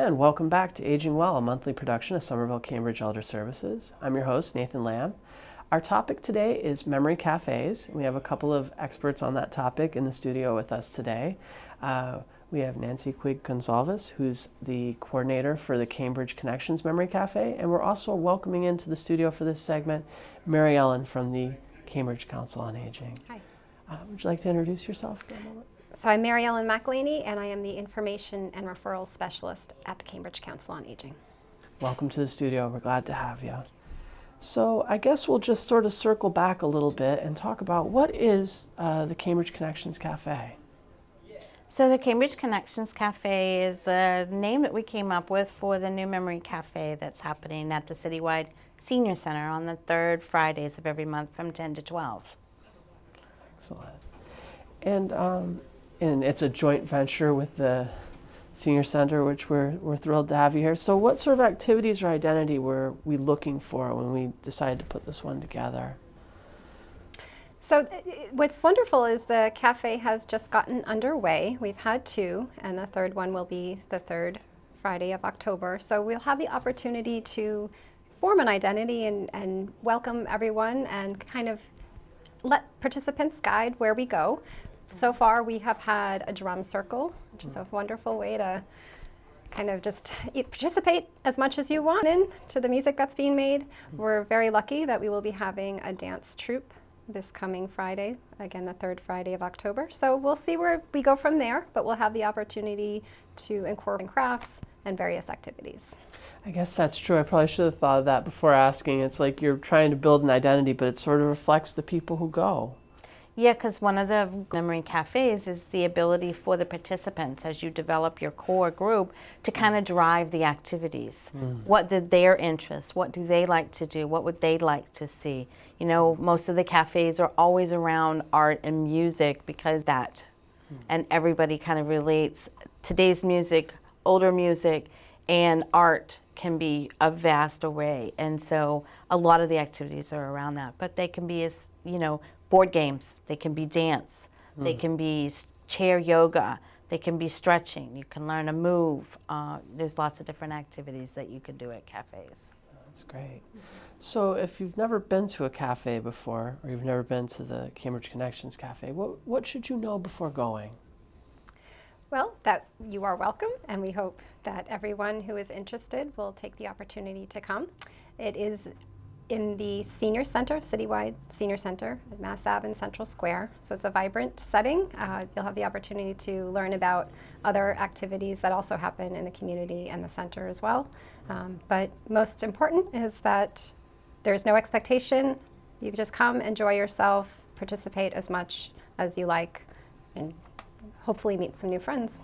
And welcome back to Aging Well, a monthly production of Somerville-Cambridge Elder Services. I'm your host, Nathan Lamb. Our topic today is memory cafes. We have a couple of experts on that topic in the studio with us today. We have Nancy Quigg-Gonsalves, who's the coordinator for the Cambridge Connections Memory Cafe, and we're also welcoming into the studio for this segment Maryellen from the Cambridge Council on Aging. Hi. Would you like to introduce yourself for a moment? So I'm Maryellen McEleney, and I am the Information and Referral Specialist at the Cambridge Council on Aging. Welcome to the studio. We're glad to have you. So I guess we'll just sort of circle back a little bit and talk about what is the Cambridge Connections Cafe? So the Cambridge Connections Cafe is a name that we came up with for the new memory cafe that's happening at the Citywide Senior Center on the third Fridays of every month from 10 to 12. Excellent. And it's a joint venture with the Senior Center, which we're thrilled to have you here. So what sort of activities or identity were we looking for when we decided to put this one together? So what's wonderful is the cafe has just gotten underway. We've had two, and the third one will be the third Friday of October. So we'll have the opportunity to form an identity and welcome everyone and kind of let participants guide where we go. So far we have had a drum circle, which is a wonderful way to kind of just participate as much as you want to the music that's being made. We're very lucky that we will be having a dance troupe this coming Friday, again the third Friday of October. So we'll see where we go from there, but we'll have the opportunity to incorporate crafts and various activities. I guess that's true. I probably should have thought of that before asking. It's like you're trying to build an identity, but it sort of reflects the people who go. Yeah, because one of the memory cafes is the ability for the participants, as you develop your core group, to kind of drive the activities. What did their interests? What do they like to do? What would they like to see? You know, most of the cafes are always around art and music because that, and everybody kind of relates. Today's music, older music, and art can be a vast array, and so a lot of the activities are around that. But they can be, as you know, board games, they can be dance, they can be chair yoga, they can be stretching, you can learn a move. There's lots of different activities that you can do at cafes. That's great. So if you've never been to a cafe before, or you've never been to the Cambridge Connections Cafe, what should you know before going? Well, that you are welcome, and we hope that everyone who is interested will take the opportunity to come. It is in the Senior Center, Citywide Senior Center at Mass Ave in Central Square. So it's a vibrant setting. You'll have the opportunity to learn about other activities that also happen in the community and the center as well. But most important is that there's no expectation. You just come, enjoy yourself, participate as much as you like, and hopefully meet some new friends.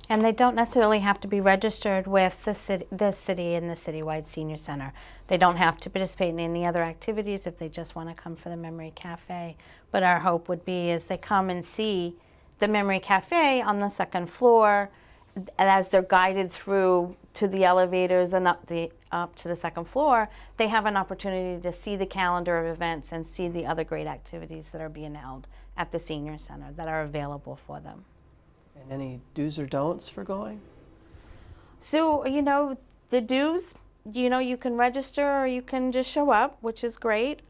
And they don't necessarily have to be registered with the city and the Citywide Senior Center. They don't have to participate in any other activities if they just want to come for the Memory Cafe. But our hope would be is they come and see the Memory Cafe on the second floor, and as they're guided through to the elevators and up to the second floor, they have an opportunity to see the calendar of events and see the other great activities that are being held at the Senior Center that are available for them. And any do's or don'ts for going? So, you know, the do's, you know, you can register or you can just show up, which is great.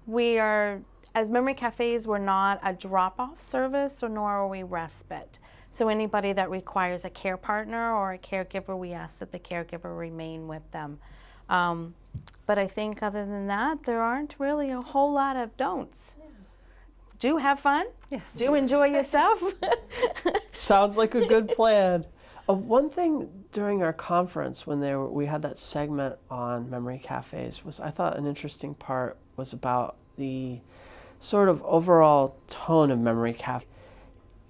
We are, as memory cafes, we're not a drop-off service, or nor are we respite. So anybody that requires a care partner or a caregiver, we ask that the caregiver remain with them. But I think other than that, there aren't really a whole lot of don'ts. Do have fun. Yes. Do enjoy yourself. Sounds like a good plan. One thing during our conference when we had that segment on memory cafes was, I thought an interesting part was about the sort of overall tone of memory cafe.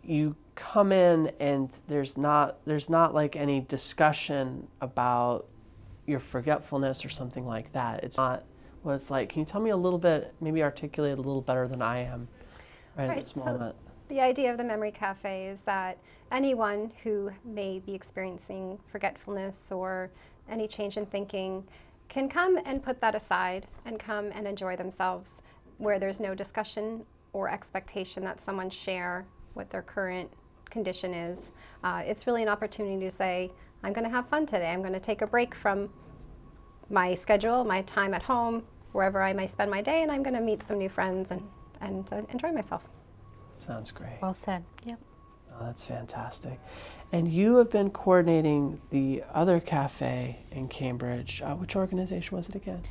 You come in and there's not like any discussion about your forgetfulness or something like that. It's not what it's like. Can you tell me a little bit, maybe articulate a little better than I am at this moment? The idea of the Memory Cafe is that anyone who may be experiencing forgetfulness or any change in thinking can come and put that aside and come and enjoy themselves, where there's no discussion or expectation that someone share what their current condition is. It's really an opportunity to say, I'm going to have fun today. I'm going to take a break from my schedule, my time at home, wherever I may spend my day, and I'm going to meet some new friends and enjoy myself. Sounds great. Well said. Yep. Oh, that's fantastic. And you have been coordinating the other cafe in Cambridge. Which organization was it again?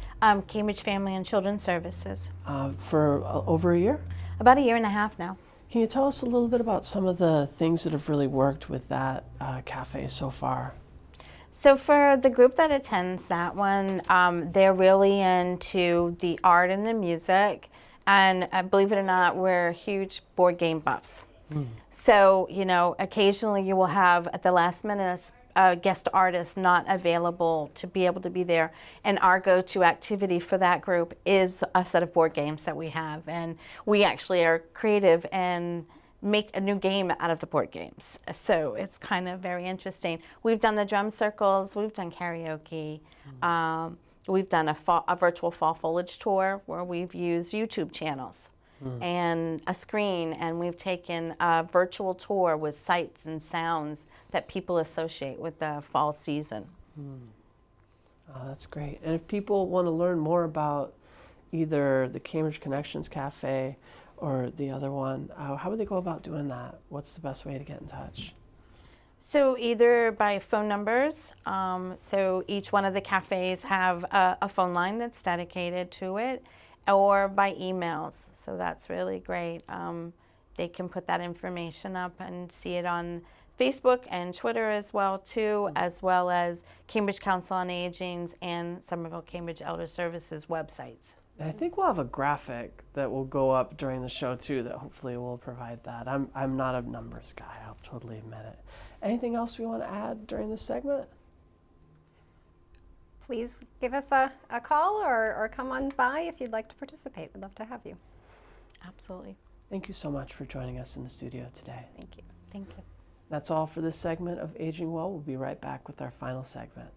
Cambridge Family and Children's Services. For over a year? About 1.5 years now. Can you tell us a little bit about some of the things that have really worked with that cafe so far? So for the group that attends that one, they're really into the art and the music. And believe it or not, we're huge board game buffs. So, you know, occasionally you will have at the last minute a guest artist not available to be able to be there. And our go-to activity for that group is a set of board games that we have. And we actually are creative and make a new game out of the board games. So it's kind of very interesting. We've done the drum circles, we've done karaoke. We've done a virtual fall foliage tour where we've used YouTube channels and a screen, and we've taken a virtual tour with sights and sounds that people associate with the fall season. Oh, that's great. And if people want to learn more about either the Cambridge Connections Cafe or the other one, how would they go about doing that? What's the best way to get in touch? So either by phone numbers, so each one of the cafes have a phone line that's dedicated to it, or by emails. So that's really great. They can put that information up and see it on Facebook and Twitter as well too, as well as Cambridge Council on Aging's and Somerville-Cambridge Elder Services websites. And I think we'll have a graphic that will go up during the show too that hopefully will provide that. I'm not a numbers guy, I'll totally admit it. Anything else we want to add during this segment? Please give us a call or come on by if you'd like to participate. We'd love to have you. Absolutely. Thank you so much for joining us in the studio today. Thank you. Thank you. That's all for this segment of Aging Well. We'll be right back with our final segment.